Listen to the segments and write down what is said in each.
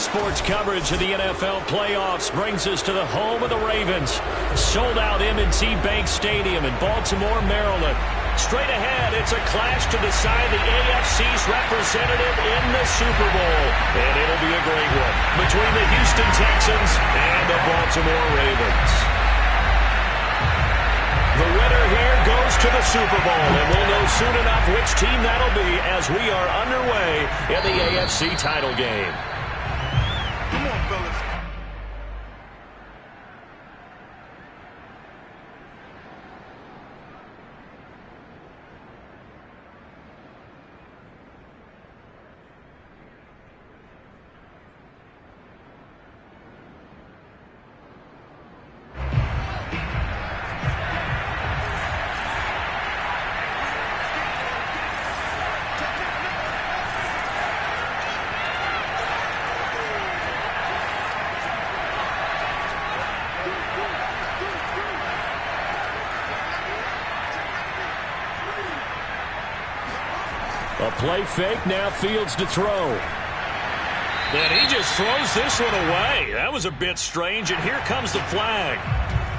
Sports coverage of the NFL playoffs brings us to the home of the Ravens. Sold-out M&T Bank Stadium in Baltimore, Maryland. Straight ahead, it's a clash to decide the AFC's representative in the Super Bowl. And it'll be a great one between the Houston Texans and the Baltimore Ravens. The winner here goes to the Super Bowl, and we'll know soon enough which team that'll be as we are underway in the AFC title game. Come on, fellas. A play fake, now Fields to throw. And he just throws this one away. That was a bit strange, and here comes the flag.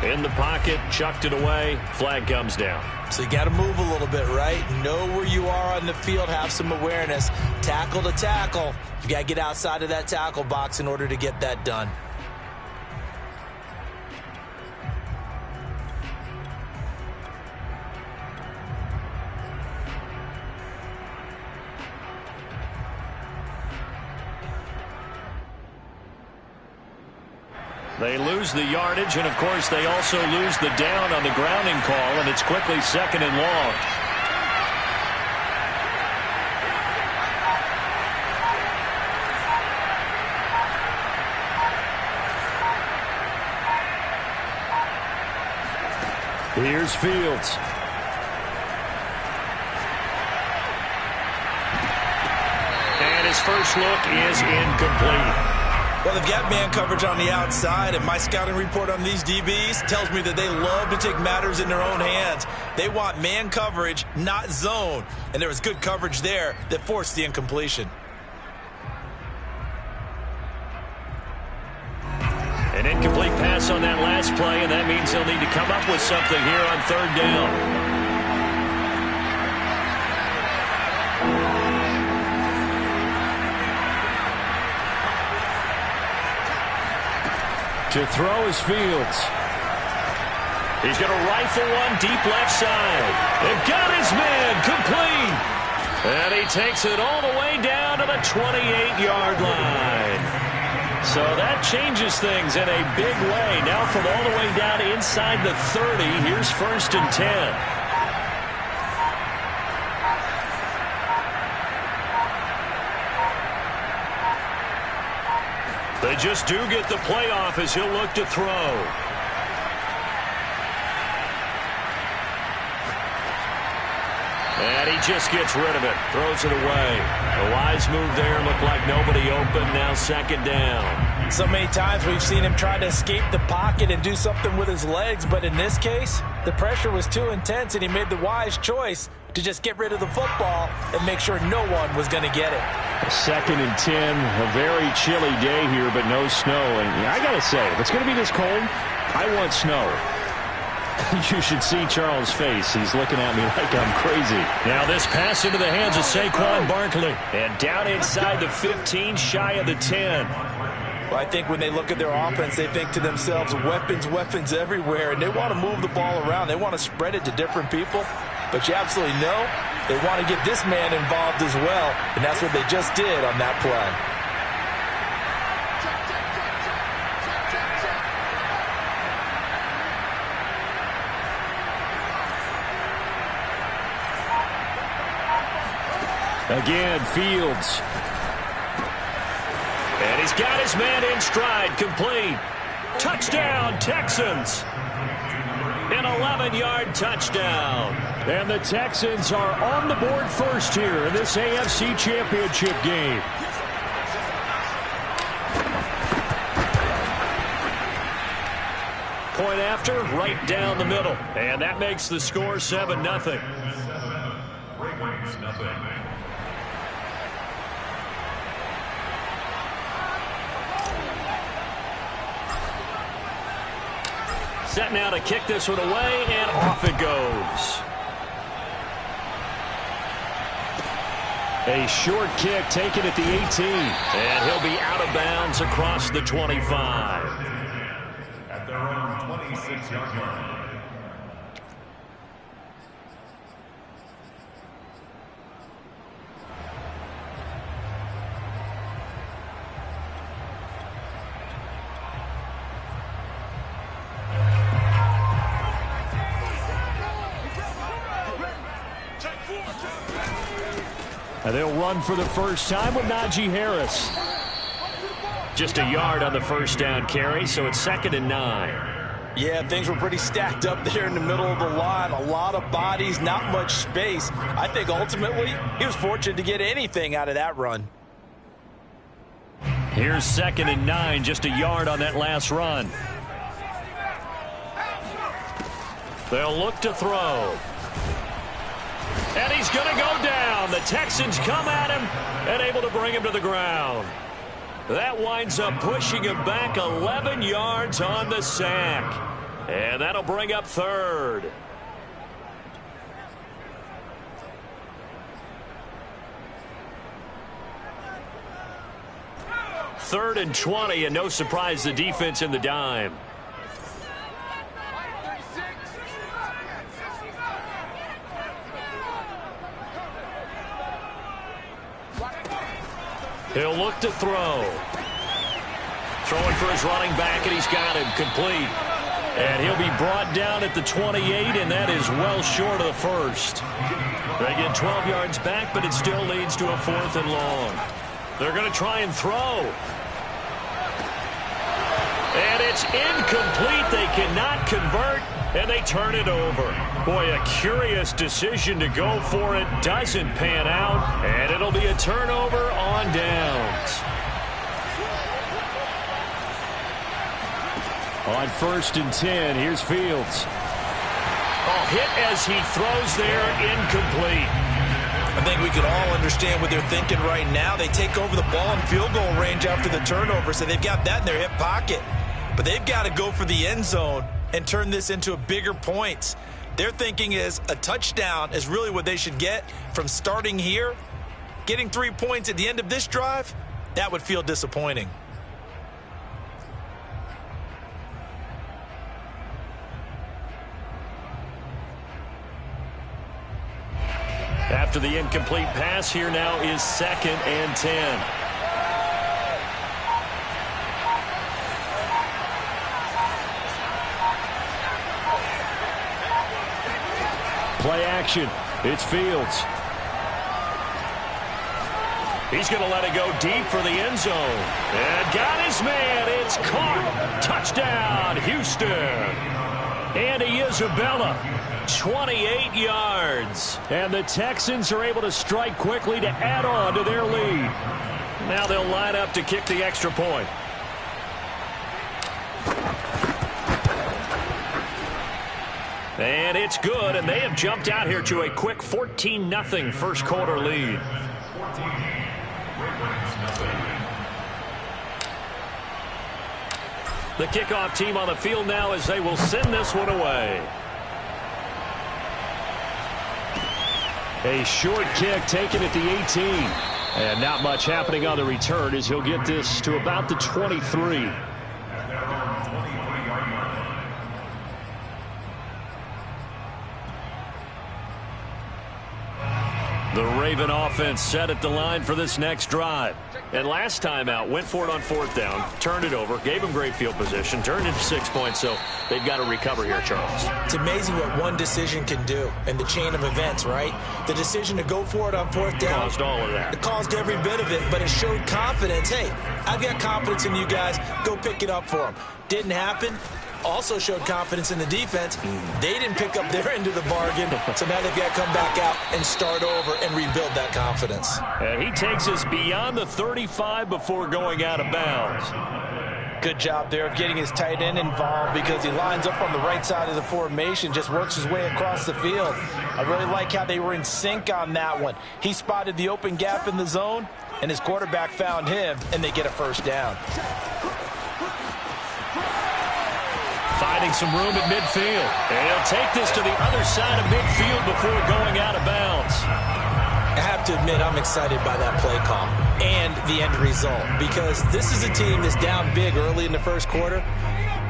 In the pocket, chucked it away, flag comes down. So you got to move a little bit, right? Know where you are on the field, have some awareness. Tackle to tackle. You got to get outside of that tackle box in order to get that done. They lose the yardage, and of course they also lose the down on the grounding call, and it's quickly second and long. Here's Fields. And his first look is incomplete. Well, they've got man coverage on the outside, and my scouting report on these DBs tells me that they love to take matters in their own hands. They want man coverage, not zone. And there was good coverage there that forced the incompletion. An incomplete pass on that last play, and that means they'll need to come up with something here on third down. To throw is Fields. He's going to rifle one deep left side. They've got his man complete. And he takes it all the way down to the 28-yard line. So that changes things in a big way. Now from all the way down inside the 30, here's 1st and 10. They just do get the playoff as he'll look to throw. And he just gets rid of it. Throws it away. A wise move there. Looked like nobody open. Now 2nd down. So many times we've seen him try to escape the pocket and do something with his legs. But in this case, the pressure was too intense, and he made the wise choice to just get rid of the football and make sure no one was going to get it. 2nd and 10, a very chilly day here, but no snow. And I got to say, if it's going to be this cold, I want snow. You should see Charles' face. He's looking at me like I'm crazy. Now this pass into the hands of Saquon Barkley. And down inside the 15, shy of the 10. Well, I think when they look at their offense, they think to themselves, weapons, weapons everywhere. And they want to move the ball around. They want to spread it to different people. But you absolutely know they want to get this man involved as well. And that's what they just did on that play. Again, Fields. And he's got his man in stride, complete. Touchdown, Texans. An 11-yard touchdown. And the Texans are on the board first here in this AFC Championship game. Point after, right down the middle. And that makes the score 7-0. Set now to kick this one away, and off it goes. A short kick taken at the 18. And he'll be out of bounds across the 25. At their own 26-yard line. And they'll run for the first time with Najee Harris. Just a yard on the first down carry, so it's 2nd and 9. Yeah, things were pretty stacked up there in the middle of the line. A lot of bodies, not much space. I think ultimately he was fortunate to get anything out of that run. Here's 2nd and 9, just a yard on that last run. They'll look to throw. And he's going to go down. The Texans come at him and able to bring him to the ground. That winds up pushing him back 11 yards on the sack. And that'll bring up 3rd. Third and 20, and no surprise, the defense in the dime. He'll look to throw. Throwing for his running back, and he's got him complete. And he'll be brought down at the 28, and that is well short of the first. They get 12 yards back, but it still leads to a 4th and long. They're going to try and throw. And it's incomplete. They cannot convert, and they turn it over. Boy, a curious decision to go for it. Doesn't pan out, and it'll be a turnover on downs. On 1st and 10, here's Fields. Oh, hit as he throws there, incomplete. I think we could all understand what they're thinking right now. They take over the ball in field goal range after the turnover, so they've got that in their hip pocket. But they've got to go for the end zone and turn this into a bigger points. Their thinking is a touchdown is really what they should get from starting here. Getting 3 points at the end of this drive, that would feel disappointing. After the incomplete pass, here now is 2nd and 10. Play action. It's Fields. He's going to let it go deep for the end zone. And got his man. It's caught. Touchdown, Houston. Andy Isabella, 28 yards. And the Texans are able to strike quickly to add on to their lead. Now they'll line up to kick the extra point. And it's good, and they have jumped out here to a quick 14-0 first quarter lead. The kickoff team on the field now as they will send this one away. A short kick taken at the 18. And not much happening on the return as he'll get this to about the 23. The Raven offense set at the line for this next drive. And last time out, went for it on 4th down, turned it over, gave them great field position, turned into 6 points, so they've got to recover here, Charles. It's amazing what one decision can do in the chain of events, right? The decision to go for it on 4th down. Caused all of that. It caused every bit of it, but it showed confidence. Hey, I've got confidence in you guys. Go pick it up for them. Didn't happen. Also showed confidence in the defense. They didn't pick up their end of the bargain, so now they've got to come back out and start over and rebuild that confidence. And he takes us beyond the 35 before going out of bounds. Good job there of getting his tight end involved because he lines up on the right side of the formation, just works his way across the field. I really like how they were in sync on that one. He spotted the open gap in the zone, and his quarterback found him, and they get a first down. Finding some room at midfield. And he'll take this to the other side of midfield before going out of bounds. I have to admit, I'm excited by that play call and the end result, because this is a team that's down big early in the first quarter,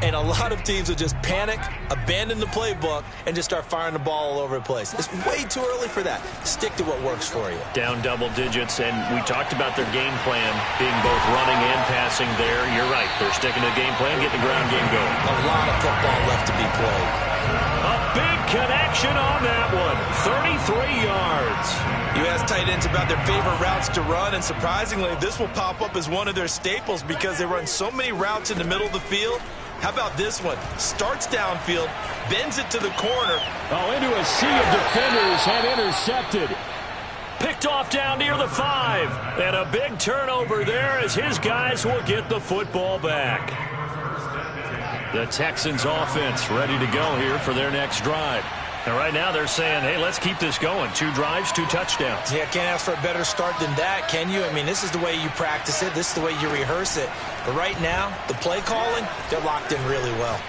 and a lot of teams will just panic, abandon the playbook, and just start firing the ball all over the place. It's way too early for that. Stick to what works for you. Down double digits, and we talked about their game plan being both running and passing there. You're right. They're sticking to the game plan, getting the ground game going. A lot of football left to be played. A big connection on that one. 33 yards. You ask tight ends about their favorite routes to run, and surprisingly, this will pop up as one of their staples because they run so many routes in the middle of the field. How about this one? Starts downfield, bends it to the corner. Oh, into a sea of defenders and intercepted. Picked off down near the 5. And a big turnover there as his guys will get the football back. The Texans offense ready to go here for their next drive. And right now they're saying, hey, let's keep this going. 2 drives, 2 touchdowns. Yeah, can't ask for a better start than that, can you? I mean, this is the way you practice it. This is the way you rehearse it. But right now, the play calling, they're locked in really well.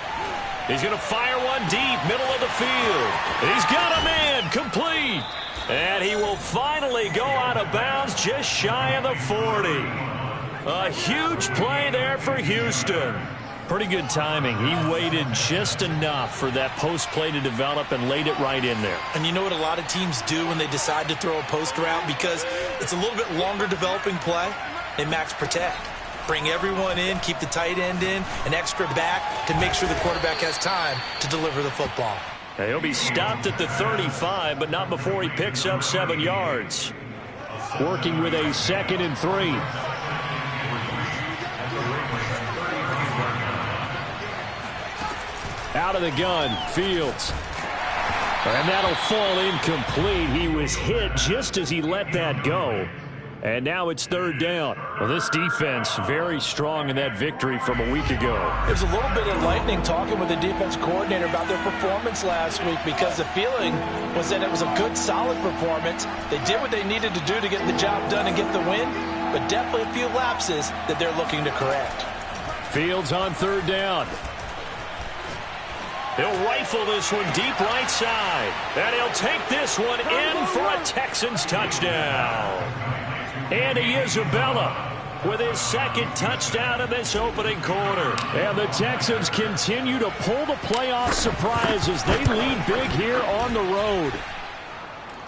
He's going to fire one deep, middle of the field. He's got a man, complete. And he will finally go out of bounds just shy of the 40. A huge play there for Houston. Pretty good timing. He waited just enough for that post play to develop and laid it right in there. And you know what a lot of teams do when they decide to throw a post route? Because it's a little bit longer developing play, they max protect. Bring everyone in, keep the tight end in, an extra back to make sure the quarterback has time to deliver the football. Now he'll be stopped at the 35, but not before he picks up 7 yards. Working with a 2nd and 3. Out of the gun, Fields. And that'll fall incomplete. He was hit just as he let that go. And now it's 3rd down. Well, this defense very strong in that victory from a week ago. There's a little bit enlightening talking with the defense coordinator about their performance last week, because the feeling was that it was a good, solid performance. They did what they needed to do to get the job done and get the win, but definitely a few lapses that they're looking to correct. Fields on 3rd down. He'll rifle this one deep right side. And he'll take this one in for a Texans touchdown. Andy Isabella with his 2nd touchdown in this opening quarter. And the Texans continue to pull the playoff surprise as they lead big here on the road.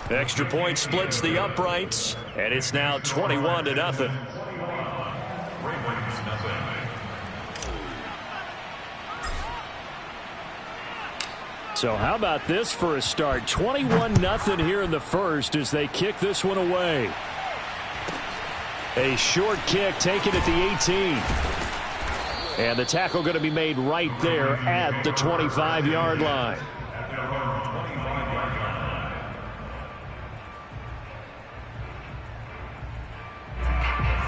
Extra point splits the uprights, and it's now 21-0. So how about this for a start? 21-0 here in the first as they kick this one away. A short kick taken at the 18. And the tackle going to be made right there at the 25-yard line.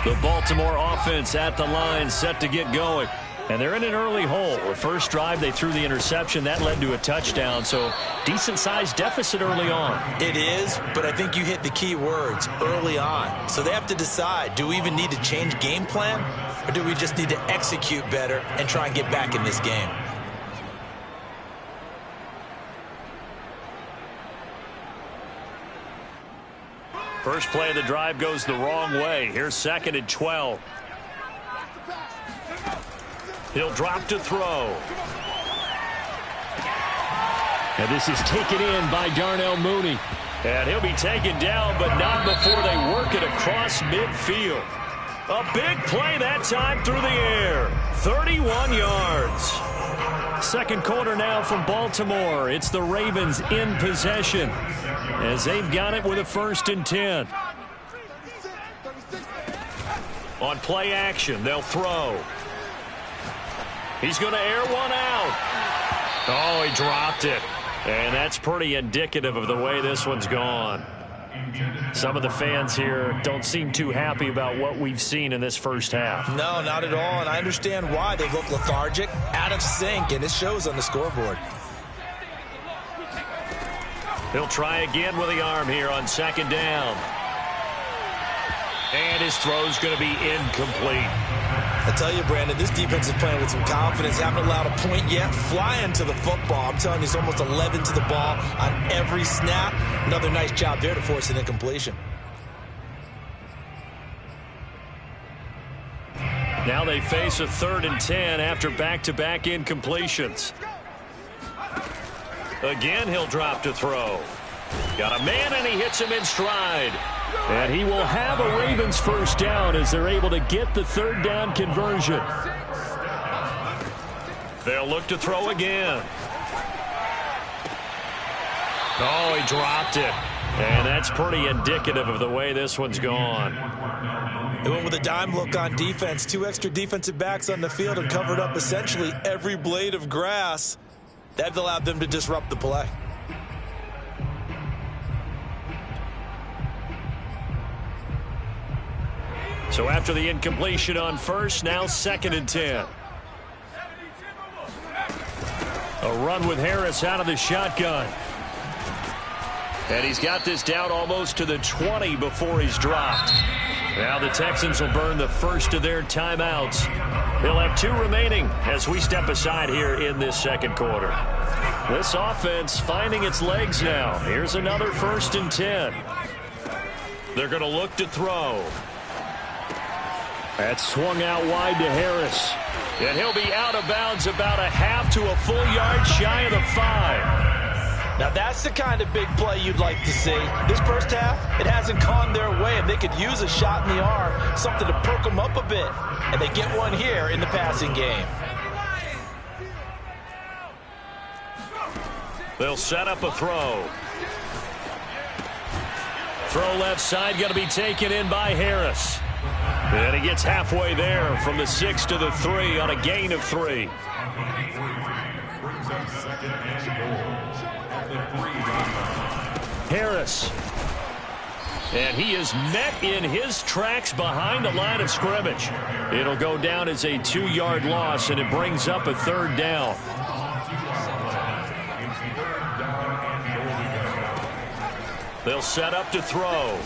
The Baltimore offense at the line, set to get going. And they're in an early hole. The first drive, they threw the interception. That led to a touchdown, so decent-sized deficit early on. It is, but I think you hit the key words, early on. So they have to decide, do we even need to change game plan, or do we just need to execute better and try and get back in this game? First play of the drive goes the wrong way. Here's 2nd and 12. He'll drop to throw. And this is taken in by Darnell Mooney. And he'll be taken down, but not before they work it across midfield. A big play that time through the air. 31 yards. 2nd quarter now from Baltimore. It's the Ravens in possession as they've got it with a 1st and 10. On play action, they'll throw. He's going to air one out. Oh, he dropped it. And that's pretty indicative of the way this one's gone. Some of the fans here don't seem too happy about what we've seen in this first half. No, not at all, and I understand why. They look lethargic, out of sync, and it shows on the scoreboard. He'll try again with the arm here on 2nd down. And his His throw's going to be incomplete. I tell you, Brandon, this defense is playing with some confidence. Haven't allowed a point yet. Flying to the football. I'm telling you, it's almost 11 to the ball on every snap. Another nice job there to force an incompletion. Now they face a 3rd and 10 after back-to-back incompletions. Again, he'll drop to throw. Got a man, and he hits him in stride. And he will have a Ravens first down as they're able to get the 3rd down conversion. They'll look to throw again. Oh, he dropped it. And that's pretty indicative of the way this one's gone. They went with a dime look on defense. 2 extra defensive backs on the field and covered up essentially every blade of grass. That allowed them to disrupt the play. So after the incompletion on first, now 2nd and 10. A run with Harris out of the shotgun. And he's got this down almost to the 20 before he's dropped. Now the Texans will burn the first of their timeouts. They'll have 2 remaining as we step aside here in this 2nd quarter. This offense finding its legs now. Here's another 1st and 10. They're going to look to throw. That's swung out wide to Harris. And he'll be out of bounds about a half to a full yard shy of the 5. Now that's the kind of big play you'd like to see. This first half, it hasn't gone their way, and they could use a shot in the arm, something to perk them up a bit. And they get one here in the passing game. They'll set up a throw. Throw left side, going to be taken in by Harris. And he gets halfway there from the 6 to the 3 on a gain of 3. Harris. And he is met in his tracks behind the line of scrimmage. It'll go down as a 2-yard loss, and it brings up a 3rd down. They'll set up to throw.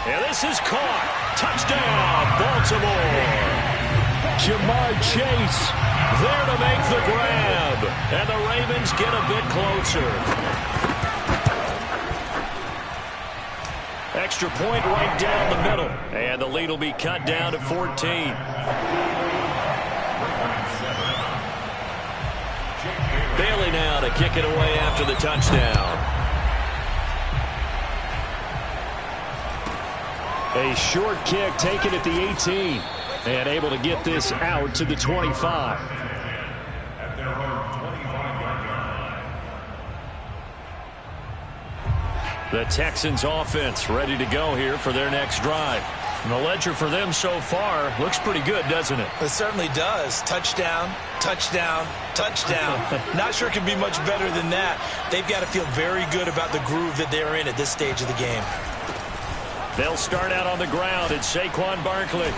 And this is caught. Touchdown, Baltimore. Jamar Chase there to make the grab. And the Ravens get a bit closer. Extra point right down the middle. And the lead will be cut down to 14. Bailey now to kick it away after the touchdown. A short kick taken at the 18. And able to get this out to the 25. The Texans offense ready to go here for their next drive. And the ledger for them so far looks pretty good, doesn't it? It certainly does. Touchdown, touchdown, touchdown. Not sure it can be much better than that. They've got to feel very good about the groove that they're in at this stage of the game. They'll start out on the ground. It's Saquon Barkley.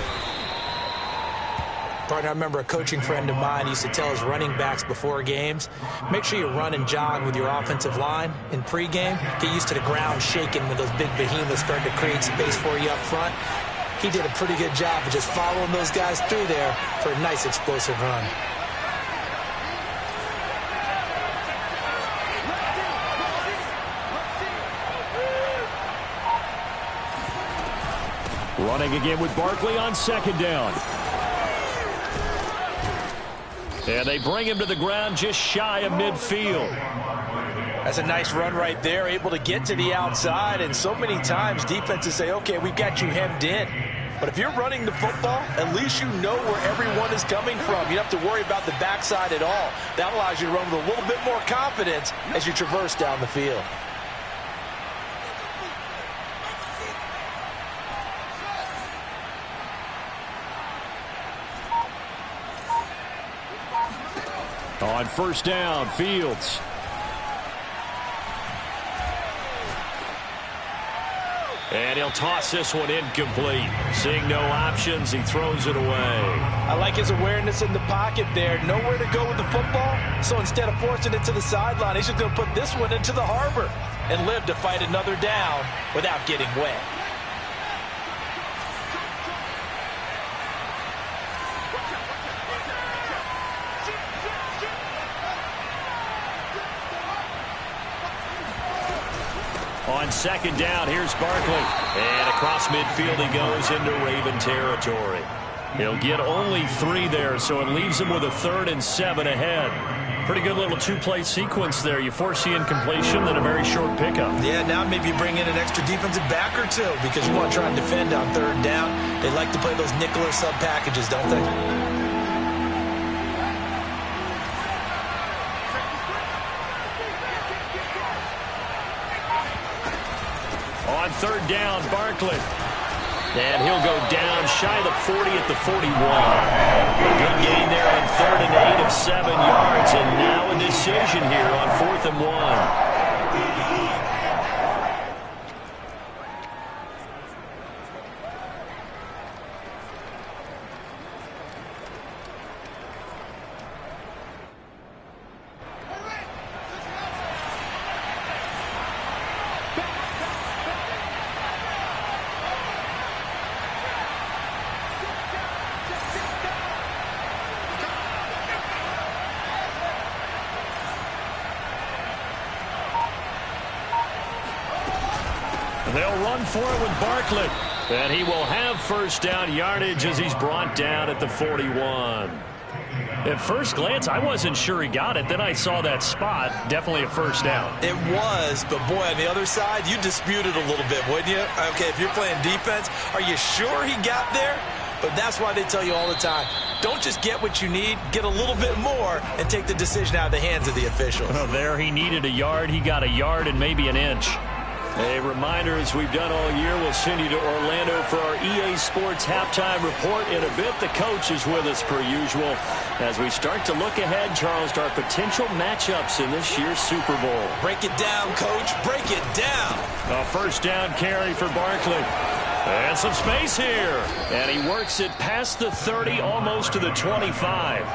Partner, I remember a coaching friend of mine used to tell his running backs before games, make sure you run and jog with your offensive line in pregame. Get used to the ground shaking when those big behemoths start to create space for you up front. He did a pretty good job of just following those guys through there for a nice explosive run. Running again with Barkley on 2nd down. And they bring him to the ground just shy of midfield. That's a nice run right there, able to get to the outside. And so many times defenses say, okay, we've got you hemmed in. But if you're running the football, at least you know where everyone is coming from. You don't have to worry about the backside at all. That allows you to run with a little bit more confidence as you traverse down the field. On 1st down, Fields. And he'll toss this one incomplete. Seeing no options, he throws it away. I like his awareness in the pocket there. Nowhere to go with the football. So instead of forcing it to the sideline, he's just going to put this one into the harbor and live to fight another down without getting wet. On second down, here's Barkley. And across midfield he goes into Raven territory. He'll get only 3 there, so it leaves him with a 3rd and 7 ahead. Pretty good little 2-play sequence there. You force the incompletion, then a very short pickup. Yeah, now maybe bring in an extra defensive back or 2 because you want to try and defend on 3rd down. They like to play those nickel or sub packages, don't they? On 3rd down, Barkley. And he'll go down shy of the 40 at the 41. A good gain there on 3rd and 8 of 7 yards. And now a decision here on 4th and 1. They'll run for it with Barkley. And he will have 1st down yardage as he's brought down at the 41. At first glance, I wasn't sure he got it. Then I saw that spot. Definitely a 1st down. It was, but boy, on the other side, you dispute it a little bit, wouldn't you? Okay, if you're playing defense, are you sure he got there? But that's why they tell you all the time, don't just get what you need, get a little bit more, and take the decision out of the hands of the officials. Oh, there he needed a yard. He got a yard and maybe an inch. A reminder, as we've done all year, we'll send you to Orlando for our EA Sports halftime report in a bit. The coach is with us per usual as we start to look ahead, Charles, to our potential matchups in this year's Super Bowl. Break it down, Coach. Break it down. A 1st down carry for Barkley. And some space here. And he works it past the 30, almost to the 25.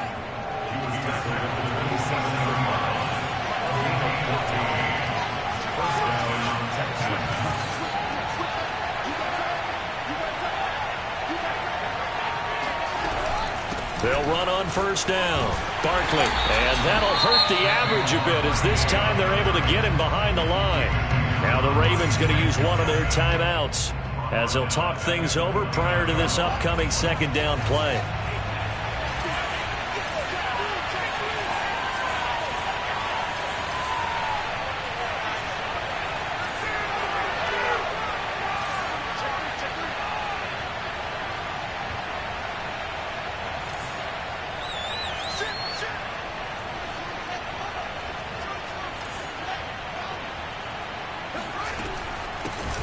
They'll run on 1st down. Barkley. And that'll hurt the average a bit as this time they're able to get him behind the line. Now the Ravens going to use one of their timeouts as they'll talk things over prior to this upcoming 2nd down play.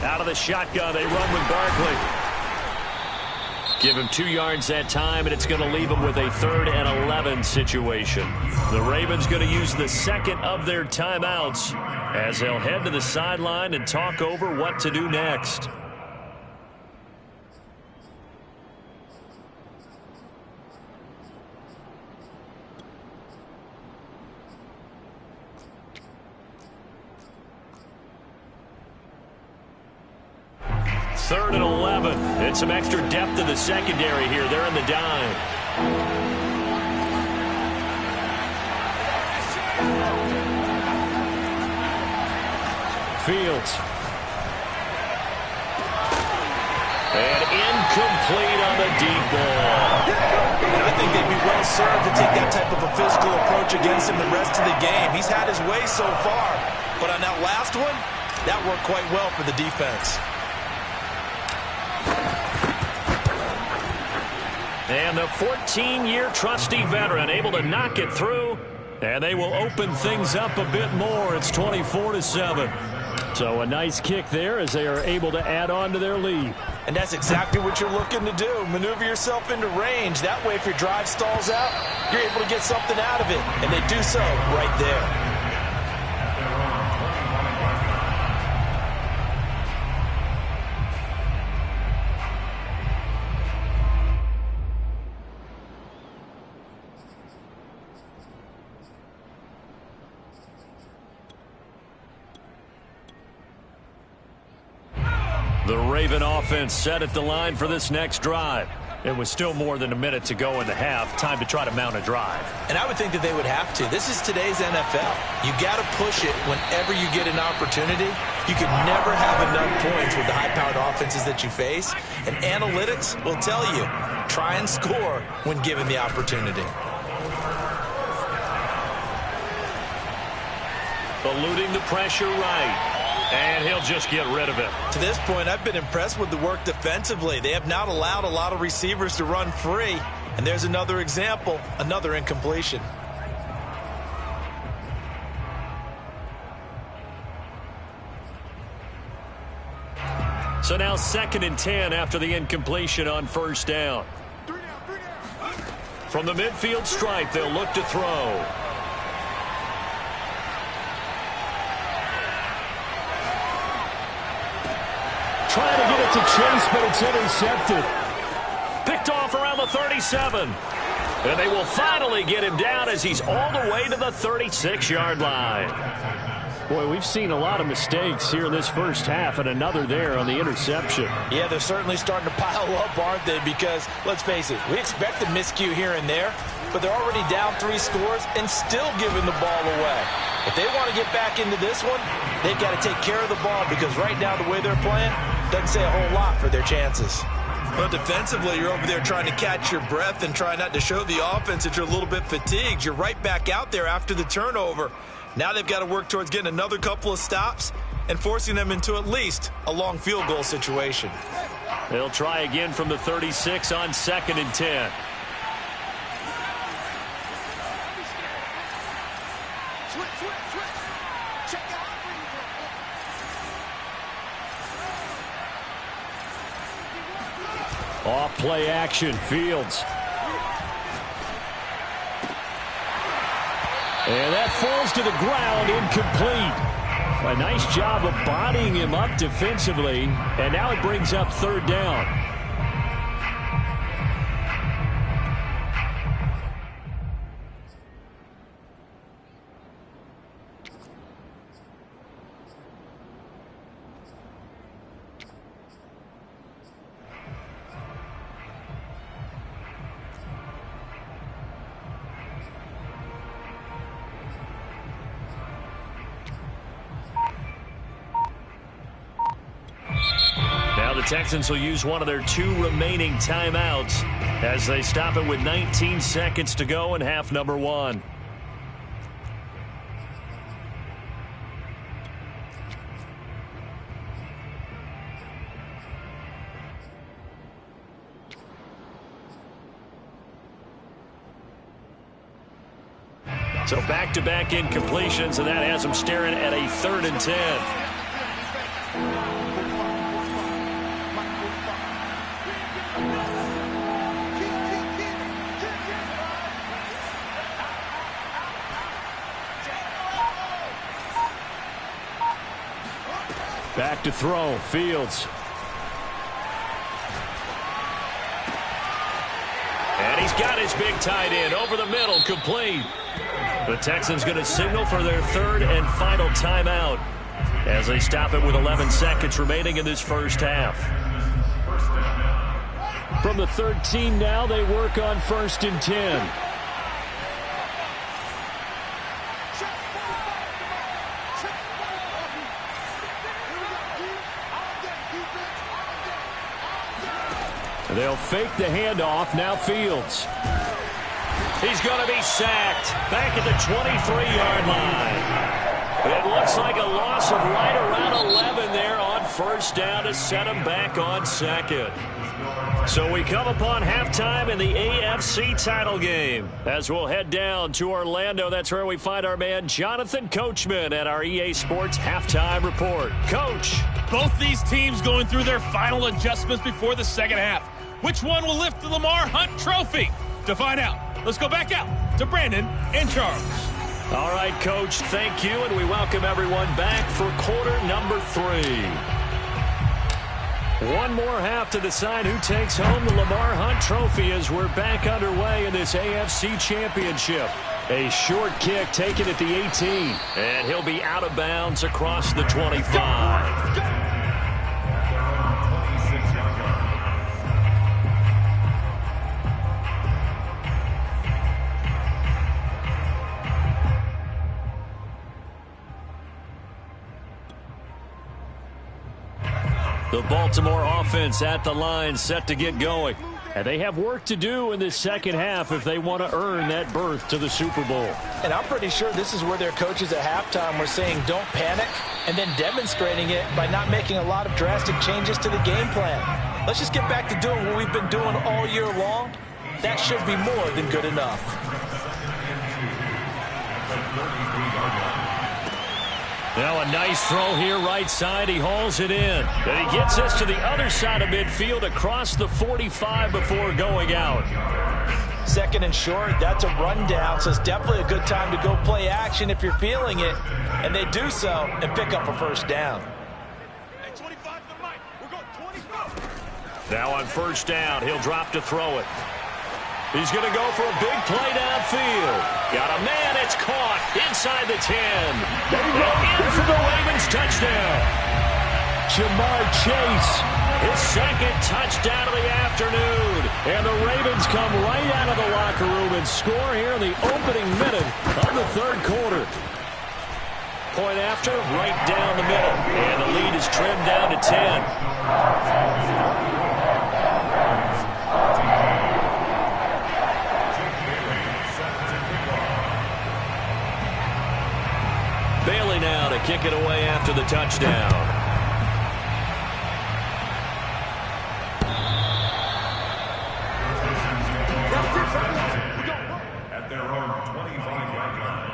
Out of the shotgun, they run with Barkley. Give him 2 yards that time, and it's going to leave him with a 3rd and 11 situation. The Ravens going to use the 2nd of their timeouts as they'll head to the sideline and talk over what to do next. Third and 11. And some extra depth to the secondary here. They're in the dime. Fields. And incomplete on the deep ball. And I think they'd be well served to take that type of a physical approach against him the rest of the game. He's had his way so far. But on that last one, that worked quite well for the defense. And the 14-year trusty veteran able to knock it through. And they will open things up a bit more. It's 24-7. So a nice kick there as they are able to add on to their lead. And that's exactly what you're looking to do. Maneuver yourself into range. That way, if your drive stalls out, you're able to get something out of it. And they do so right there. The Raven offense set at the line for this next drive. It was still more than a minute to go in the half. Time to try to mount a drive. And I would think that they would have to. This is today's NFL. You got to push it whenever you get an opportunity. You can never have enough points with the high-powered offenses that you face. And analytics will tell you, try and score when given the opportunity. Eluding the pressure right. And he'll just get rid of it. To this point, I've been impressed with the work defensively. They have not allowed a lot of receivers to run free. And there's another example, another incompletion. So now 2nd and 10 after the incompletion on first down. From the midfield stripe, they'll look to throw. Trying to get it to Chase, but it's intercepted. Picked off around the 37. And they will finally get him down as he's all the way to the 36-yard line. Boy, we've seen a lot of mistakes here in this first half, and another there on the interception. Yeah, they're certainly starting to pile up, aren't they? Because, let's face it, we expect a miscue here and there, but they're already down 3 scores and still giving the ball away. If they want to get back into this one, they've got to take care of the ball because right now the way they're playing doesn't say a whole lot for their chances. Well, defensively, you're over there trying to catch your breath and try not to show the offense that you're a little bit fatigued. You're right back out there after the turnover. Now they've got to work towards getting another couple of stops and forcing them into at least a long field goal situation. They'll try again from the 36 on 2nd and 10. Off play action, Fields. And that falls to the ground, incomplete. A nice job of bodying him up defensively, and now it brings up 3rd down. The Texans will use one of their 2 remaining timeouts as they stop it with 19 seconds to go in half number 1. So back-to-back incompletions, and that has them staring at a 3rd and 10. Back to throw, Fields. And he's got his big tight end over the middle, complete. The Texans going to signal for their 3rd and final timeout as they stop it with 11 seconds remaining in this first half. From the 13 now, they work on 1st and 10. They'll fake the handoff. Now Fields. He's going to be sacked back at the 23-yard line. It looks like a loss of right around 11 there on 1st down to set him back on 2nd. So we come upon halftime in the AFC title game as we'll head down to Orlando. That's where we find our man Jonathan Coachman at our EA Sports halftime report. Coach. Both these teams going through their final adjustments before the second half. Which one will lift the Lamar Hunt Trophy? To find out, let's go back out to Brandon and Charles. All right, Coach, thank you, and we welcome everyone back for quarter number 3. One more half to decide who takes home the Lamar Hunt Trophy as we're back underway in this AFC Championship. A short kick taken at the 18, and he'll be out of bounds across the 25. The Baltimore offense at the line, set to get going. And they have work to do in this second half if they want to earn that berth to the Super Bowl. And I'm pretty sure this is where their coaches at halftime were saying don't panic, and then demonstrating it by not making a lot of drastic changes to the game plan. Let's just get back to doing what we've been doing all year long. That should be more than good enough. Now a nice throw here right side. He hauls it in. And he gets this to the other side of midfield across the 45 before going out. Second and short, that's a rundown, so it's definitely a good time to go play action if you're feeling it. And they do so and pick up a first down. Now on first down, he'll drop to throw it. He's going to go for a big play downfield. Got a man, it's caught inside the 10. And in for the Ravens touchdown. Jamar Chase, his second touchdown of the afternoon. And the Ravens come right out of the locker room and score here in the opening minute of the third quarter. Point after, right down the middle. And the lead is trimmed down to 10. Bailey now to kick it away after the touchdown. At their own 25-yard line.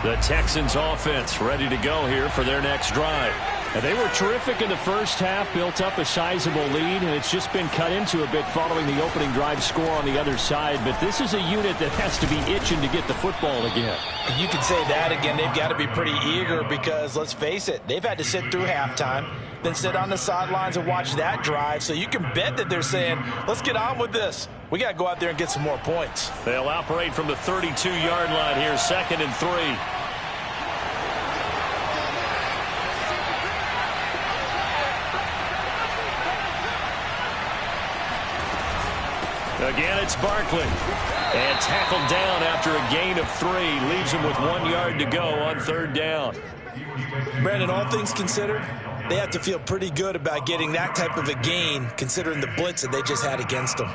The Texans offense ready to go here for their next drive. And they were terrific in the first half, built up a sizable lead, and it's just been cut into a bit following the opening drive score on the other side. But this is a unit that has to be itching to get the football again. You can say that again. They've got to be pretty eager because, let's face it, they've had to sit through halftime, then sit on the sidelines and watch that drive. So you can bet that they're saying, let's get on with this. We got to go out there and get some more points. They'll operate from the 32-yard line here, 2nd and 3. Again, it's Barkley. And tackled down after a gain of 3. Leaves him with 1 yard to go on 3rd down. Brandon, all things considered, they have to feel pretty good about getting that type of a gain considering the blitz that they just had against them.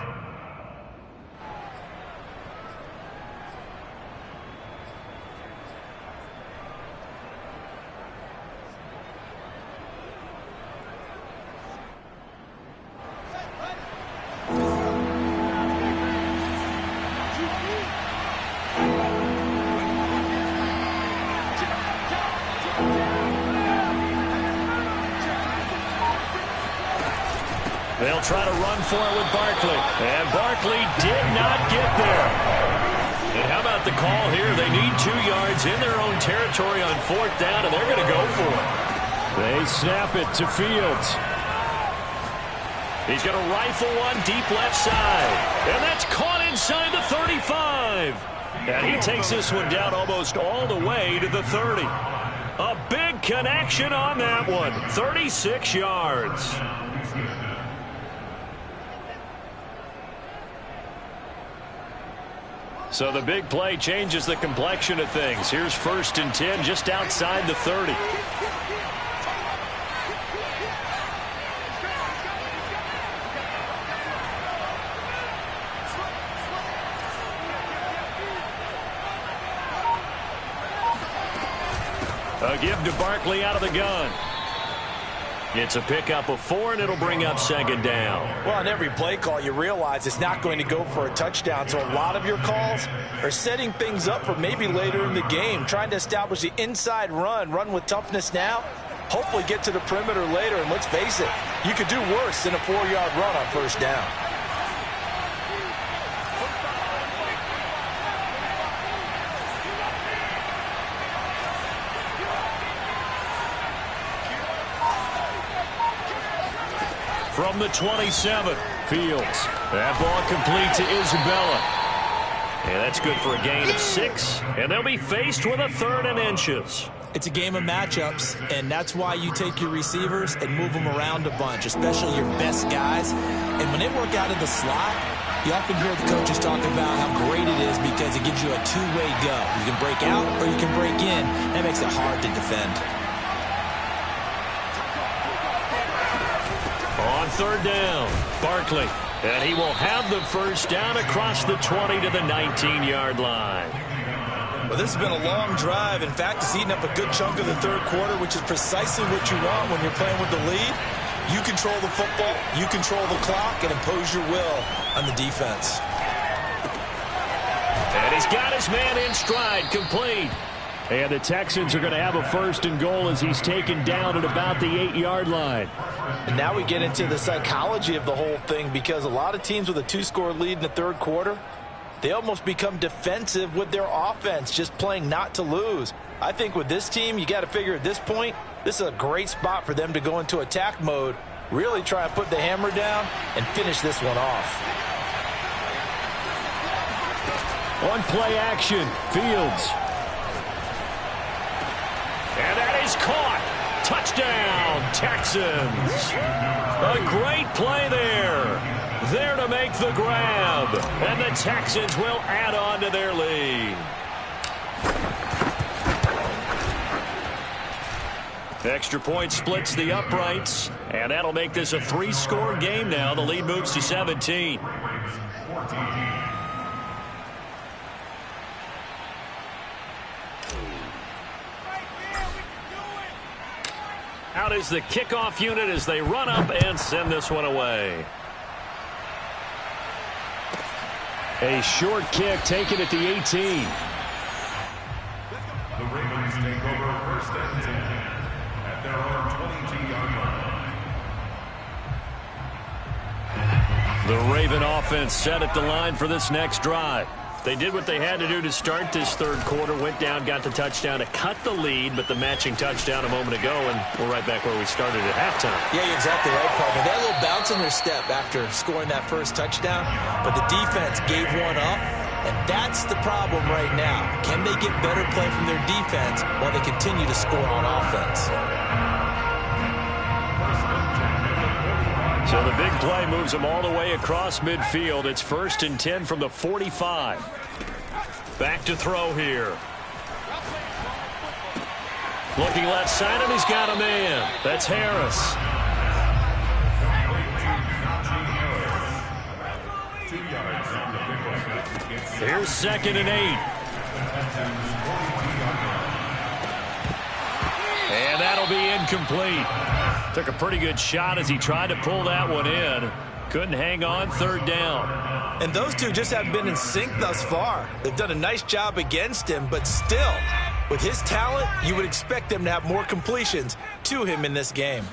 They'll try to run for it with Barkley. And Barkley did not get there. And how about the call here? They need 2 yards in their own territory on 4th down, and they're going to go for it. They snap it to Fields. He's going to rifle one deep left side. And that's caught inside the 35. And he takes this one down almost all the way to the 30. A big connection on that one. 36 yards. So the big play changes the complexion of things. Here's 1st and 10 just outside the 30. A give to Barkley out of the gun. It's a pickup of 4, and it'll bring up 2nd down. Well, on every play call, you realize it's not going to go for a touchdown. So a lot of your calls are setting things up for maybe later in the game, trying to establish the inside run with toughness now, hopefully get to the perimeter later. And let's face it, you could do worse than a 4-yard run on 1st down. From the 27, Fields. That ball complete to Isabella. And that's good for a gain of 6. And they'll be faced with a 3rd and inches. It's a game of matchups, and that's why you take your receivers and move them around a bunch, especially your best guys. And when they work out of the slot, you often hear the coaches talking about how great it is because it gives you a two-way go. You can break out or you can break in. That makes it hard to defend. On third down, Barkley. And he will have the first down across the 20 to the 19-yard line. Well, this has been a long drive. In fact, it's eaten up a good chunk of the third quarter, which is precisely what you want when you're playing with the lead. You control the football, you control the clock, and impose your will on the defense. And he's got his man in stride, complete. And the Texans are going to have a first and goal as he's taken down at about the 8-yard line. And now we get into the psychology of the whole thing, because a lot of teams with a 2-score lead in the third quarter, they almost become defensive with their offense, just playing not to lose. I think with this team, you got to figure at this point, this is a great spot for them to go into attack mode, really try and put the hammer down and finish this one off. On play action, Fields. And that is caught. Touchdown, Texans. A great play there. There to make the grab. And the Texans will add on to their lead. Extra point splits the uprights. And that'll make this a 3-score game now. The lead moves to 17. Out is the kickoff unit as they run up and send this one away. A short kick taken at the 18. The Ravens take over first and 10 at their own 22-yard line. The Raven offense set at the line for this next drive. They did what they had to do to start this third quarter, went down, got the touchdown to cut the lead, but the matching touchdown a moment ago, and we're right back where we started at halftime. Yeah, you're exactly right, partner. They had a little bounce in their step after scoring that first touchdown, but the defense gave one up, and that's the problem right now. Can they get better play from their defense while they continue to score on offense? So the big play moves them all the way across midfield. It's 1st and 10 from the 45. Back to throw here. Looking left side, and he's got a man. That's Harris. Here's 2nd and 8. And that'll be incomplete. Took a pretty good shot as he tried to pull that one in. Couldn't hang on, 3rd down. And those two just haven't been in sync thus far. They've done a nice job against him, but still, with his talent, you would expect them to have more completions to him in this game.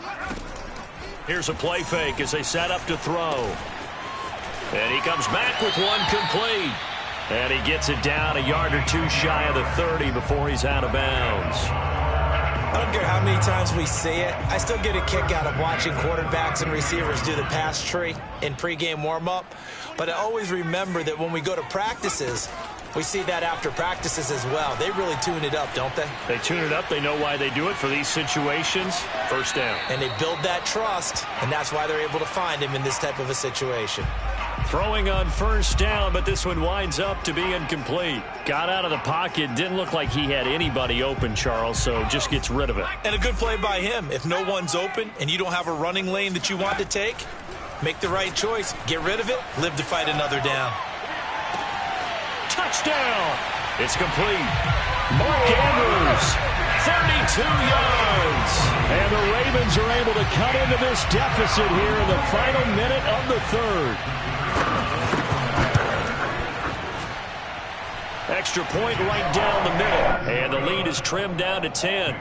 Here's a play fake as they set up to throw. And he comes back with one complete. And he gets it down a yard or two shy of the 30 before he's out of bounds. I don't care how many times we see it. I still get a kick out of watching quarterbacks and receivers do the pass tree in pregame warm-up. But I always remember that when we go to practices, we see that after practices as well. They really tune it up, don't they? They tune it up. They know why they do it for these situations. 1st down. And they build that trust, and that's why they're able to find him in this type of a situation. Throwing on 1st down, but this one winds up to be incomplete. Got out of the pocket. Didn't look like he had anybody open, Charles, so just gets rid of it. And a good play by him. If no one's open and you don't have a running lane that you want to take, make the right choice. Get rid of it. Live to fight another down. Touchdown! It's complete. Mark Andrews, 32 yards. And the Ravens are able to cut into this deficit here in the final minute of the 3rd. Extra point right down the middle. And the lead is trimmed down to 10.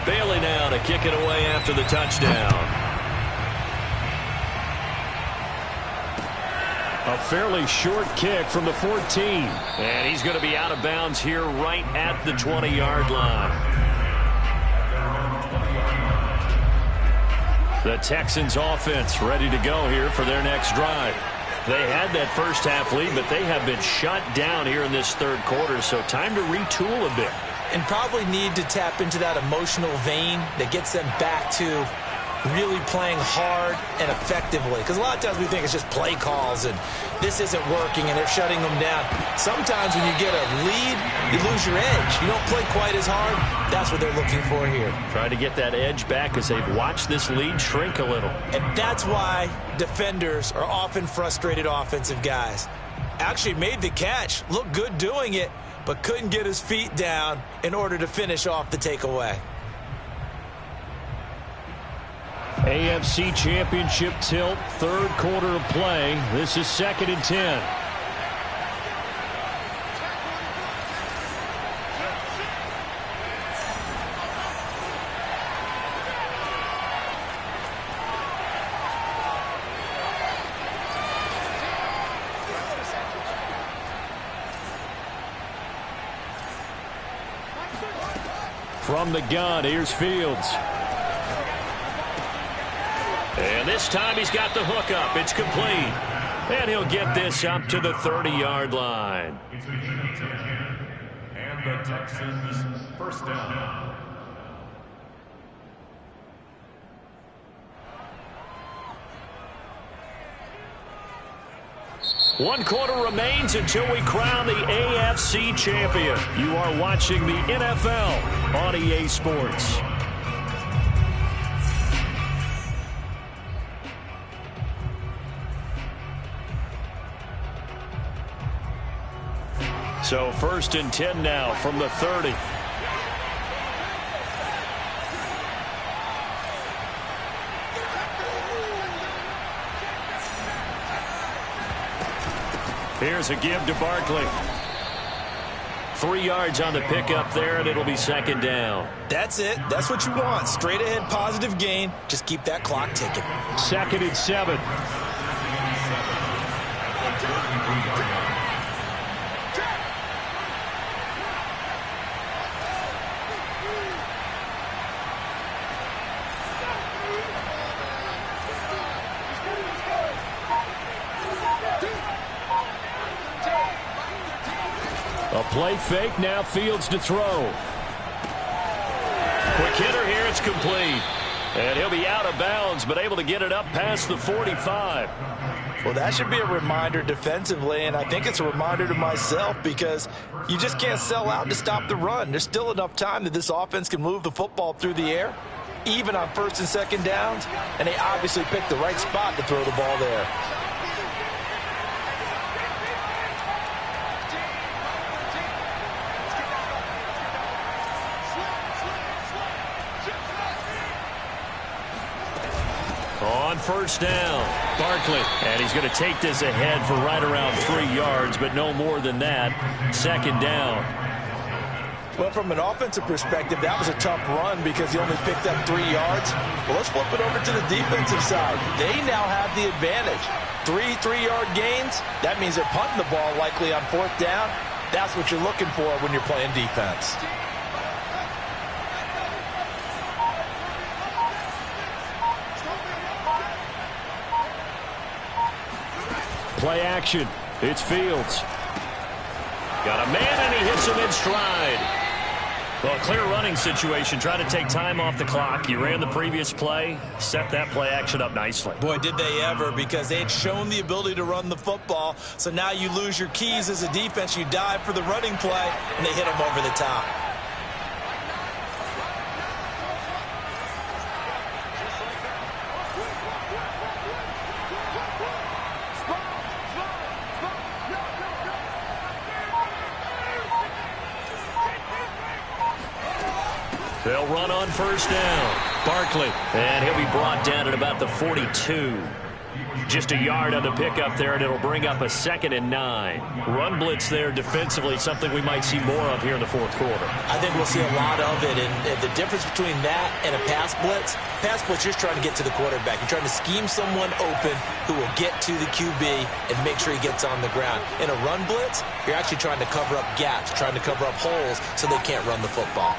Bailey now to kick it away after the touchdown. A fairly short kick from the 14. And he's going to be out of bounds here right at the 20-yard line. The Texans offense ready to go here for their next drive. They had that first half lead, but they have been shut down here in this third quarter, so time to retool a bit. And probably need to tap into that emotional vein that gets them back to really playing hard and effectively. Because a lot of times we think it's just play calls and this isn't working and they're shutting them down. Sometimes when you get a lead, you lose your edge. You don't play quite as hard. That's what they're looking for here. Trying to get that edge back as they've watched this lead shrink a little. And that's why defenders are often frustrated offensive guys. Actually made the catch, looked good doing it, but couldn't get his feet down in order to finish off the takeaway. AFC Championship tilt, third quarter of play. This is 2nd and 10. From the gun, here's Fields. And this time he's got the hook up. It's complete. And he'll get this up to the 30-yard line. And the Texans first down. One quarter remains until we crown the AFC champion. You are watching the NFL on EA Sports. So 1st and 10 now from the 30. Here's a give to Barkley. 3 yards on the pickup there, and it'll be 2nd down. That's it. That's what you want. Straight ahead, positive gain. Just keep that clock ticking. 2nd and 7. A play fake, now Fields to throw. Quick hitter here, it's complete. And he'll be out of bounds, but able to get it up past the 45. Well, that should be a reminder defensively, and I think it's a reminder to myself because you just can't sell out to stop the run. There's still enough time that this offense can move the football through the air, even on 1st and 2nd downs, and they obviously picked the right spot to throw the ball there. On 1st down, Barkley. And he's going to take this ahead for right around 3 yards, but no more than that. 2nd down. Well, from an offensive perspective, that was a tough run because he only picked up 3 yards. Well, let's flip it over to the defensive side. They now have the advantage. 3 3-yard gains. That means they're punting the ball likely on 4th down. That's what you're looking for when you're playing defense. Play action. It's Fields. Got a man, and he hits him in stride. Well, clear running situation. Try to take time off the clock. You ran the previous play, set that play action up nicely. Boy, did they ever, because they had shown the ability to run the football. So now you lose your keys as a defense. You dive for the running play, and they hit him over the top. They'll run on 1st down. Barkley. And he'll be brought down at about the 42. Just a yard on the pickup there, and it'll bring up a 2nd and 9. Run blitz there defensively, something we might see more of here in the 4th quarter. I think we'll see a lot of it, and the difference between that and a pass blitz, you're just trying to get to the quarterback. You're trying to scheme someone open who will get to the QB and make sure he gets on the ground. In a run blitz, you're actually trying to cover up gaps, trying to cover up holes so they can't run the football.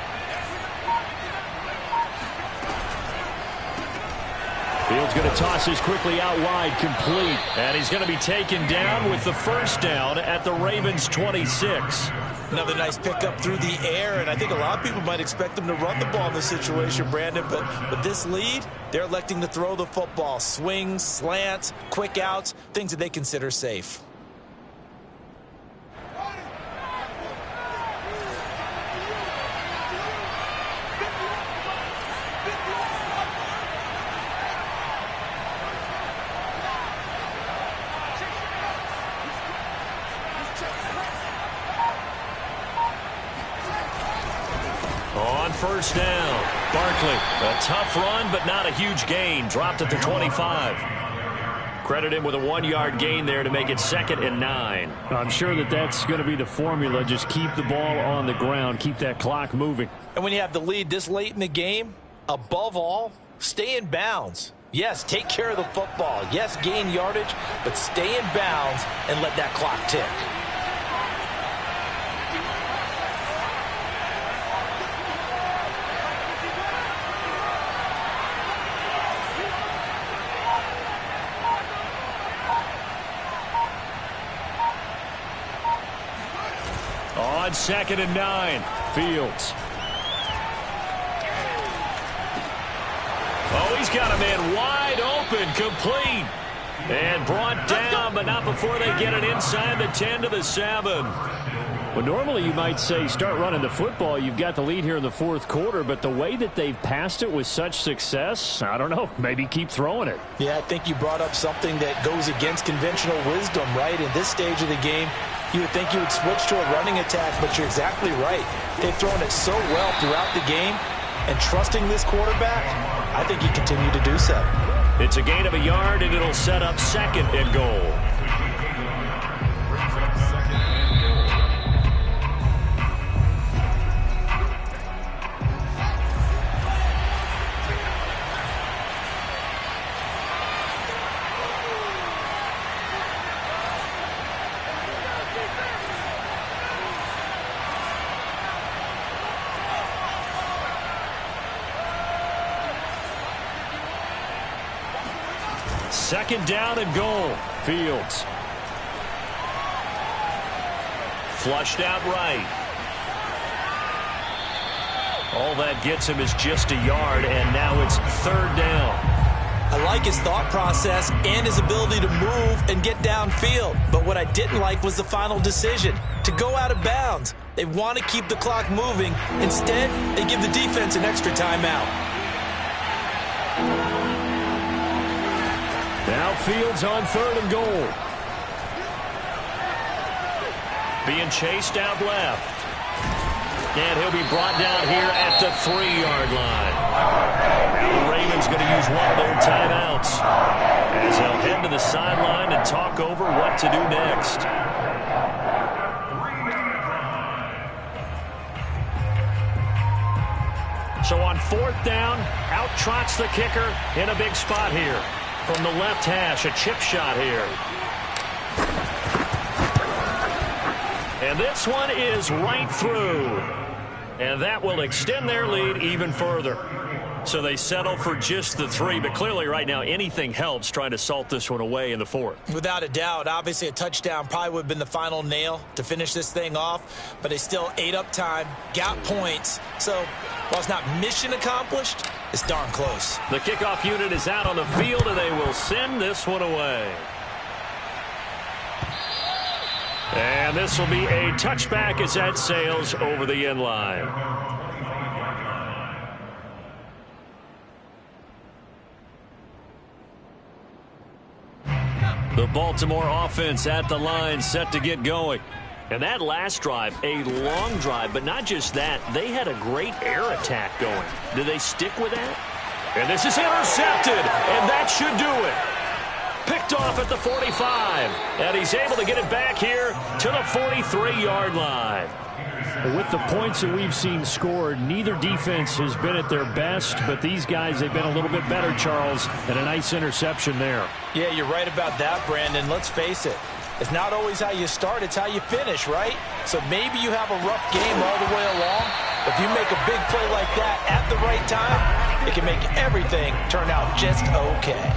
Fields going to toss this quickly out wide, complete. And he's going to be taken down with the first down at the Ravens 26. Another nice pickup through the air, and I think a lot of people might expect them to run the ball in this situation, Brandon, but with this lead, they're electing to throw the football. Swings, slants, quick outs, things that they consider safe. On first down, Barkley. A tough run, but not a huge gain. Dropped at the 25. Credit him with a 1-yard gain there to make it 2nd and 9. I'm sure that's going to be the formula. Just keep the ball on the ground. Keep that clock moving. And when you have the lead this late in the game, above all, stay in bounds. Yes, take care of the football. Yes, gain yardage, but stay in bounds and let that clock tick. On 2nd and 9, Fields. Oh, he's got a man wide open, complete. And brought down, but not before they get it inside the 10 to the 7. Well, normally you might say start running the football. You've got the lead here in the 4th quarter, but the way that they've passed it with such success, I don't know, maybe keep throwing it. Yeah, I think you brought up something that goes against conventional wisdom, right? In this stage of the game, you would think you would switch to a running attack, but you're exactly right. They've thrown it so well throughout the game, and trusting this quarterback, I think you continue to do so. It's a gain of a yard, and it'll set up 2nd and goal. Second down and goal. Fields. Flushed out right. All that gets him is just a yard, and now it's 3rd down. I like his thought process and his ability to move and get downfield. But what I didn't like was the final decision, to go out of bounds. They want to keep the clock moving. Instead, they give the defense an extra timeout. Now Fields on 3rd and goal. Being chased out left. And he'll be brought down here at the 3-yard line. Now the Ravens going to use one of their timeouts as they'll head to the sideline and talk over what to do next. So on 4th down, out trots the kicker in a big spot here. From the left hash, a chip shot here. And this one is right through. And that will extend their lead even further. So they settle for just the 3, but clearly right now anything helps trying to salt this one away in the 4th. Without a doubt, obviously a touchdown probably would have been the final nail to finish this thing off, but they still ate up time, got points. So while it's not mission accomplished, it's darn close. The kickoff unit is out on the field, and they will send this one away. And this will be a touchback as that sails over the end line. The Baltimore offense at the line, set to get going. And that last drive, a long drive, but not just that, they had a great air attack going. Do they stick with that? And this is intercepted, and that should do it. Picked off at the 45, and he's able to get it back here to the 43-yard line. With the points that we've seen scored, neither defense has been at their best, but these guys, they've been a little bit better, Charles, and a nice interception there. Yeah, you're right about that, Brandon. Let's face it. It's not always how you start, it's how you finish, right? So maybe you have a rough game all the way along. If you make a big play like that at the right time, it can make everything turn out just okay.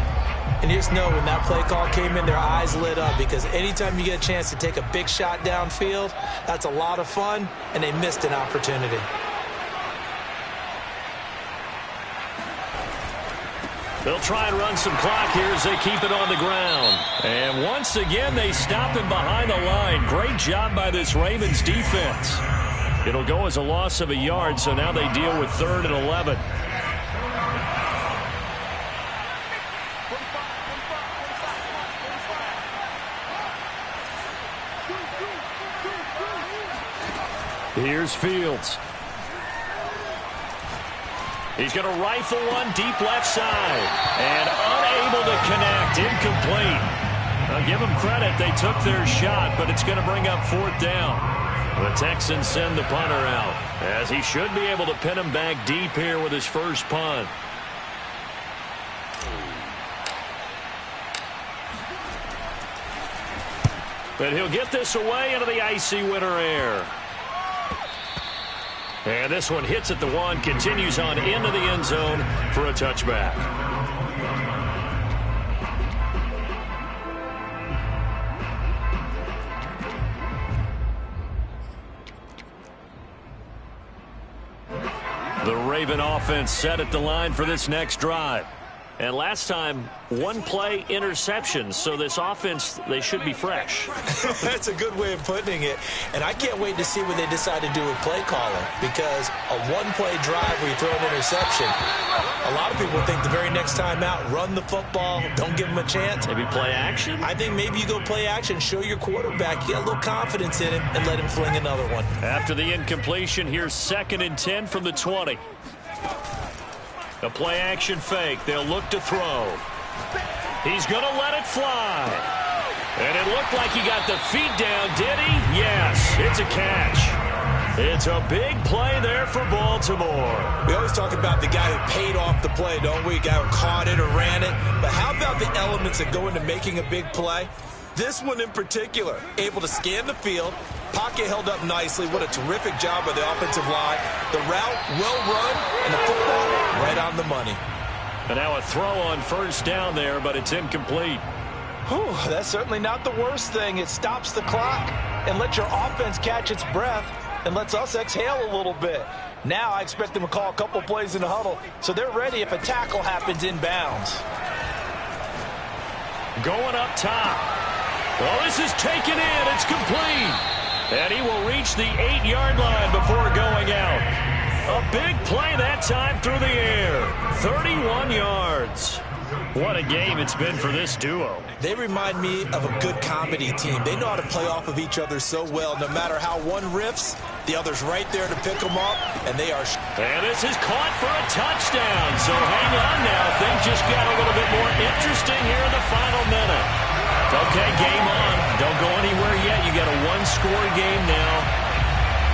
And you just know when that play call came in, their eyes lit up, because anytime you get a chance to take a big shot downfield, that's a lot of fun, and they missed an opportunity. They'll try and run some clock here as they keep it on the ground. And once again, they stop him behind the line. Great job by this Ravens defense. It'll go as a loss of a yard, so now they deal with 3rd and 11. Here's Fields. He's going to rifle one deep left side. And unable to connect. Incomplete. I'll give them credit. They took their shot, but it's going to bring up 4th down. The Texans send the punter out, as he should be able to pin him back deep here with his first punt. But he'll get this away into the icy winter air. And this one hits at the 1, continues on into the end zone for a touchback. The Raven offense set at the line for this next drive. And last time, 1 play interception. So this offense, they should be fresh. That's a good way of putting it. And I can't wait to see what they decide to do with play calling, because a 1-play drive where you throw an interception, a lot of people think the very next time out, run the football, don't give them a chance. Maybe play action? I think maybe you go play action, show your quarterback, you got a little confidence in him, and let him fling another one. After the incompletion, here's 2nd and 10 from the 20. A play-action fake. They'll look to throw. He's going to let it fly. And it looked like he got the feet down, did he? Yes, it's a catch. It's a big play there for Baltimore. We always talk about the guy who paid off the play, don't we? The guy who caught it or ran it. But how about the elements that go into making a big play? This one in particular, able to scan the field, pocket held up nicely. What a terrific job by the offensive line. The route well run, and the football right on the money. And now a throw on 1st down there, but it's incomplete. Whew, that's certainly not the worst thing. It stops the clock and lets your offense catch its breath and lets us exhale a little bit. Now I expect them to call a couple plays in the huddle, so they're ready if a tackle happens inbounds. Going up top. Well, this is taken in. It's complete. And he will reach the 8-yard line before going out. A big play that time through the air. 31 yards. What a game it's been for this duo. They remind me of a good comedy team. They know how to play off of each other so well. No matter how one riffs, the other's right there to pick them up, and they are. And this is caught for a touchdown. So hang on now. Things just got a little bit more interesting here in the final minute. Okay, game on. Don't go anywhere yet. You got a 1-score game now.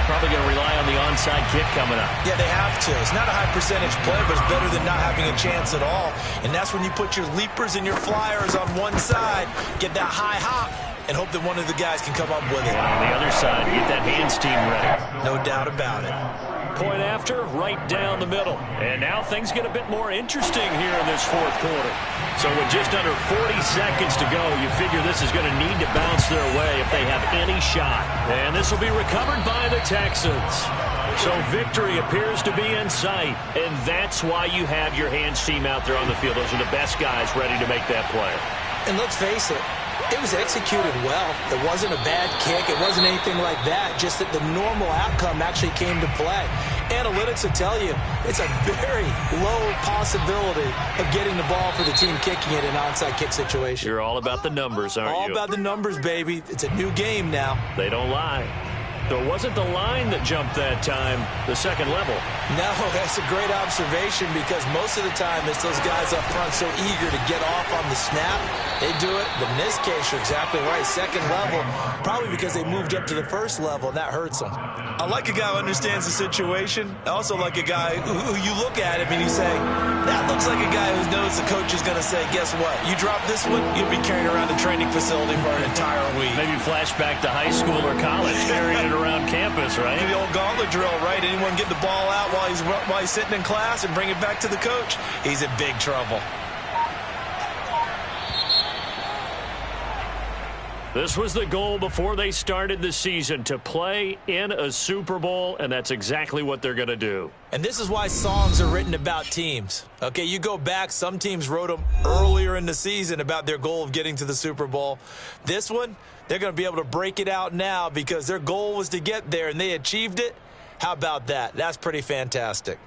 Probably going to rely on the onside kick coming up. Yeah, they have to. It's not a high percentage play, but it's better than not having a chance at all. And that's when you put your leapers and your flyers on one side, get that high hop, and hope that one of the guys can come up with it. And on the other side, get that hands team ready. No doubt about it. Point after, right down the middle. And now things get a bit more interesting here in this 4th quarter. So with just under 40 seconds to go, you figure this is going to need to bounce their way if they have any shot. And this will be recovered by the Texans. So victory appears to be in sight. And that's why you have your hands team out there on the field. Those are the best guys ready to make that play. And let's face it, it was executed well. It wasn't a bad kick. It wasn't anything like that. Just that the normal outcome actually came to play. Analytics will tell you it's a very low possibility of getting the ball for the team kicking it in an onside kick situation. You're all about the numbers, aren't you? All about the numbers, baby. It's a new game now. They don't lie. So it wasn't the line that jumped that time, the second level. No, that's a great observation, because most of the time it's those guys up front so eager to get off on the snap. They do it, but in this case, you're exactly right. Second level, probably because they moved up to the first level, and that hurts them. I like a guy who understands the situation. I also like a guy who you look at him and you say, that looks like a guy who knows the coach is going to say, guess what? You drop this one, you'll be carrying around the training facility for an entire week. Maybe flashback to high school or college, carrying it around campus, right? The old gauntlet drill, right? Anyone get the ball out while he's sitting in class and bring it back to the coach, he's in big trouble. This was the goal before they started the season, to play in a Super Bowl, and that's exactly what they're going to do. And this is why songs are written about teams. Okay, you go back, some teams wrote them earlier in the season about their goal of getting to the Super Bowl. This one, they're going to be able to break it out now because their goal was to get there, and they achieved it. How about that? That's pretty fantastic.